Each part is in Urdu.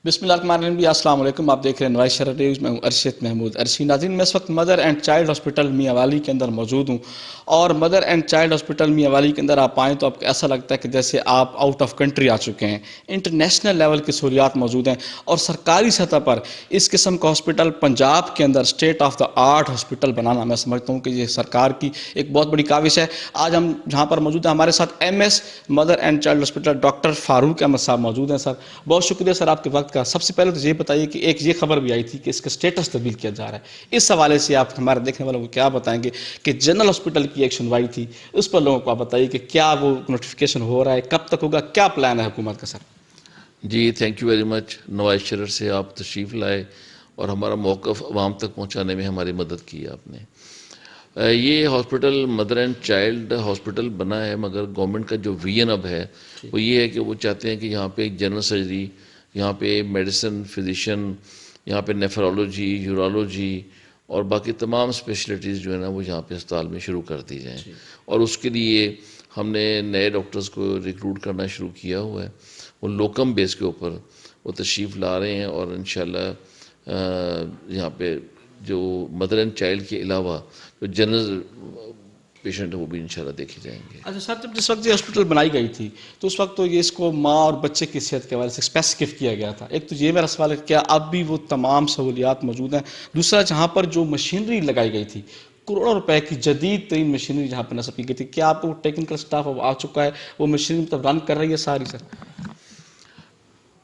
بسم اللہ الرحمن الرحیم. السلام علیکم. آپ دیکھ رہے ہیں نوائز شرح نیوز. میں ہوں ارشد محمود ارشی. ناظرین، میں اس وقت مدر اینڈ چائلڈ ہاسپٹل میاں والی کے اندر موجود ہوں، اور مدر اینڈ چائلڈ ہاسپٹل میاں والی کے اندر آپ آئیں تو آپ کو ایسا لگتا ہے کہ جیسے آپ آؤٹ آف کنٹری آ چکے ہیں. انٹرنیشنل لیول کی سہولیات موجود ہیں، اور سرکاری سطح پر اس قسم کا ہاسپٹل پنجاب کے اندر state of the art hospital بنانا میں سمجھتا ہوں کہ یہ سرکار کی ایک بہت بڑی کاوش ہے. آج ہم جہاں پر موجود ہیں، ہمارے ساتھ M S mother and child hospital doctor Farooq Ahmed صاحب موجود ہیں. سر، بہت شکریہ سر آپ کے وقت کا. سب سے پہلے تو یہ بتائیے کہ ایک یہ خبر بھی آئی تھی کہ اس کا سٹیٹس تبدیل کیا جا رہا ہے. اس حوالے سے آپ ہمارے دیکھنے والوں کو کیا بتائیں گے کہ جنرل ہاسپٹل کی ایک سنوائی تھی، اس پر لوگوں کو آپ بتائیے کہ کیا وہ نوٹیفیکیشن ہو رہا ہے، کب تک ہوگا، کیا پلان ہے حکومت کا؟ سر جی تھینک یو ویری مچ. نوائز شرح سے آپ تشریف لائے اور ہمارا موقف عوام تک پہنچانے میں ہماری مدد کی آپ نے. یہ hospital mother and child hospital بنا ہے، مگر گورنمنٹ کا جو ویژن اب ہے وہ یہ ہے کہ وہ چاہتے ہیں کہ یہاں پہ ایک جنرل سرجری، یہاں پہ میڈیسن، فزیشین، یہاں پہ نیفرولوجی، یورولوجی اور باقی تمام اسپیشلٹیز جو ہے نا وہ یہاں پہ اسپتال میں شروع کر دی جائیں. اور اس کے لیے ہم نے نئے ڈاکٹرز کو ریکروٹ کرنا شروع کیا ہوا ہے. وہ لوکم بیس کے اوپر وہ تشریف لا رہے ہیں، اور انشاءاللہ یہاں پہ جو مدر اینڈ چائلڈ کے علاوہ جو جنرل پیشنٹ ہے وہ بھی انشاءاللہ دیکھے جائیں گے. اچھا سر، جس وقت یہ ہاسپٹل بنائی گئی تھی تو اس وقت تو یہ اس کو ماں اور بچے کی صحت کے حوالے سے اسپیسیفک کیا گیا تھا. ایک تو یہ میرا سوال ہے کہ کیا اب بھی وہ تمام سہولیات موجود ہیں؟ دوسرا، جہاں پر جو مشینری لگائی گئی تھی، کروڑوں روپے کی جدید ترین مشینری جہاں پہ نصب کی گئی تھی، کیا آپ کو ٹیکنیکل سٹاف اب آ چکا ہے، وہ مشینری مطلب رن کر رہی ہے ساری؟ سر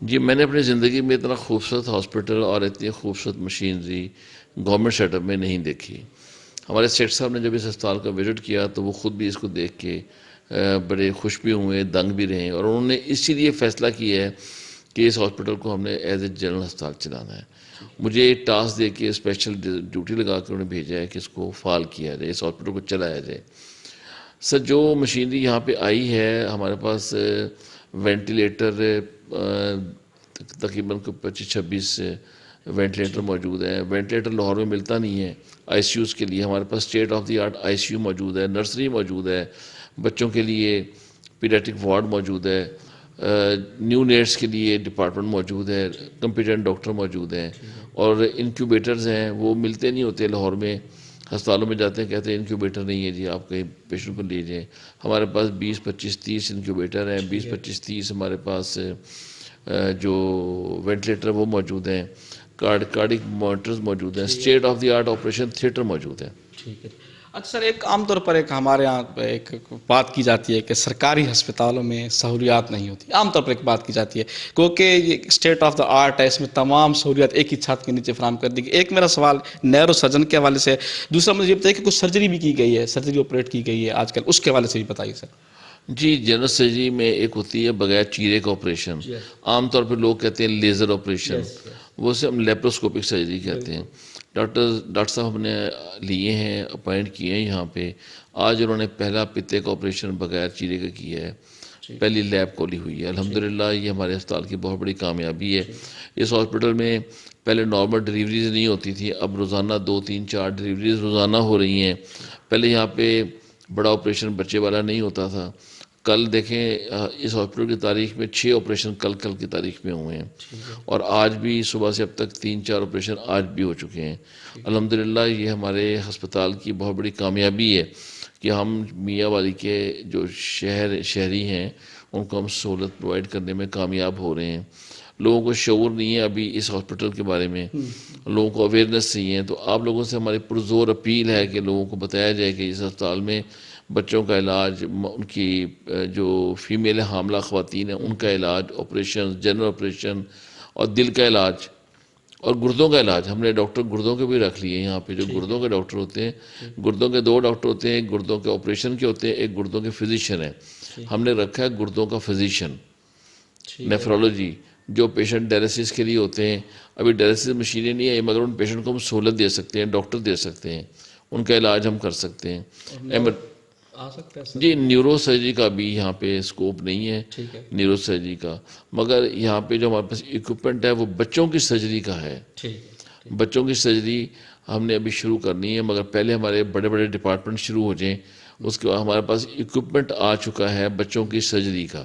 جی، میں نے اپنی زندگی میں اتنا خوبصورت ہاسپٹل اور اتنی خوبصورت مشینری گورنمنٹ سیٹ اپ میں نہیں دیکھی. ہمارے سیٹ صاحب نے جب اس اسپتال کا وزٹ کیا تو وہ خود بھی اس کو دیکھ کے بڑے خوش بھی ہوئے، دنگ بھی رہے، اور انہوں نے اسی لیے فیصلہ کیا ہے کہ اس ہاسپٹل کو ہم نے ایز اے جنرل ہسپتال چلانا ہے. مجھے ایک ٹاسک دے کے اسپیشل ڈیوٹی لگا کے انہوں نے بھیجا ہے کہ اس کو فعال کیا جائے، اس ہاسپٹل کو چلایا جائے. سر، جو مشینری یہاں پہ آئی ہے، ہمارے پاس وینٹیلیٹر تقریباً 25-26 وینٹیلیٹر موجود ہیں. وینٹیلیٹر لاہور میں ملتا نہیں ہے آئی سی یوز کے لیے. ہمارے پاس state of the art I C U موجود ہے، نرسری موجود ہے، بچوں کے لیے پیڈیاٹرک وارڈ موجود ہے، نیو نیٹس کے لیے ڈپارٹمنٹ موجود ہے، کمپیٹنٹ ڈاکٹر موجود ہیں، اور انکیوبیٹرز ہیں. وہ ملتے نہیں ہوتے لاہور میں. ہسپتالوں میں جاتے ہیں، کہتے ہیں انکیوبیٹر نہیں ہے جی، آپ کہیں پیشنٹ کو لے جائیں. ہمارے پاس 20-25-30 انکیوبیٹر ہیں، 20-25-30 ہمارے پاس جو وینٹیلیٹر وہ موجود ہیں، کارڈک مانیٹرز موجود ہیں، state of the art operation theatre موجود ہے. ٹھیک ہے. اچھا سر، ایک عام طور پر ایک ہمارے یہاں ایک بات کی جاتی ہے کہ سرکاری ہسپتالوں میں سہولیات نہیں ہوتی. عام طور پر ایک بات کی جاتی ہے کیونکہ یہ اسٹیٹ آف دا آرٹ ہے، اس میں تمام سہولیات ایک ہی چھت کے نیچے فراہم کر دی گئی. ایک میرا سوال نیرو سرجن کے حوالے سے ہے. دوسرا مجھے یہ بتائیے کہ کچھ سرجری بھی کی گئی ہے، سرجری آپریٹ کی گئی ہے آج کل، اس کے حوالے سے بھی بتائیے سر. جی، جنرل سرجری میں ایک ہوتی ہے بغیر چیرے کا آپریشن. عام طور پہ لوگ کہتے ہیں لیزر آپریشن، وہ اسے ہم لیپروسکوپک سرجری کہتے ہیں. ڈاکٹر صاحب ہم نے لیے ہیں، اپوائنٹ کیے ہیں یہاں پہ. آج انہوں نے پہلا پتے کا آپریشن بغیر چیرے کا کیا ہے، پہلی لیب کھولی ہوئی ہے. الحمدللہ یہ ہمارے اسپتال کی بہت بڑی کامیابی ہے. اس ہاسپٹل میں پہلے نارمل ڈلیوریز نہیں ہوتی تھی، اب روزانہ 2-3-4 ڈلیوریز روزانہ ہو رہی ہیں. پہلے یہاں پہ بڑا آپریشن بچے والا نہیں ہوتا تھا. کل دیکھیں اس ہاسپٹل کی تاریخ میں 6 آپریشن کل کی تاریخ میں ہوئے ہیں، اور آج بھی صبح سے اب تک 3-4 آپریشن آج بھی ہو چکے ہیں. الحمدللہ یہ ہمارے ہسپتال کی بہت بڑی کامیابی ہے کہ ہم میاں والی کے جو شہری ہیں ان کو ہم سہولت پرووائڈ کرنے میں کامیاب ہو رہے ہیں. لوگوں کو شعور نہیں ہے ابھی اس ہاسپٹل کے بارے میں، لوگوں کو اویئرنیس نہیں ہے. تو آپ لوگوں سے ہماری پرزور اپیل ہے کہ لوگوں کو بتایا جائے کہ اس ہسپتال میں بچوں کا علاج، ان کی جو فیمیل حاملہ خواتین ہیں ان کا علاج، آپریشن، جنرل آپریشن، اور دل کا علاج اور گردوں کا علاج. ہم نے ڈاکٹر گردوں کے بھی رکھ لیے یہاں پہ. جو گردوں کے ڈاکٹر ہوتے ہیں، گردوں کے 2 ڈاکٹر ہوتے ہیں، ایک گردوں کے آپریشن کے ہوتے ہیں، ایک گردوں کے فزیشین ہیں. ہم نے رکھا ہے گردوں کا فزیشین. نیفرولوجی جو پیشنٹ ڈائلسس کے لیے ہوتے ہیں، ابھی ڈائلسس مشینیں نہیں آئی مگر ان پیشنٹ کو ہم سہولت دے سکتے ہیں، ڈاکٹر دے سکتے ہیں، ان کا علاج ہم کر سکتے ہیں. جی، نیورو سرجری کا بھی یہاں پہ اسکوپ نہیں ہے، نیورو سرجری کا. مگر یہاں پہ جو ہمارے پاس اکوپمنٹ ہے وہ بچوں کی سرجری کا ہے. بچوں کی سرجری ہم نے ابھی شروع کرنی ہے، مگر پہلے ہمارے بڑے بڑے ڈپارٹمنٹ شروع ہو جائیں. اس کے بعد ہمارے پاس اکوپمنٹ آ چکا ہے بچوں کی سرجری کا.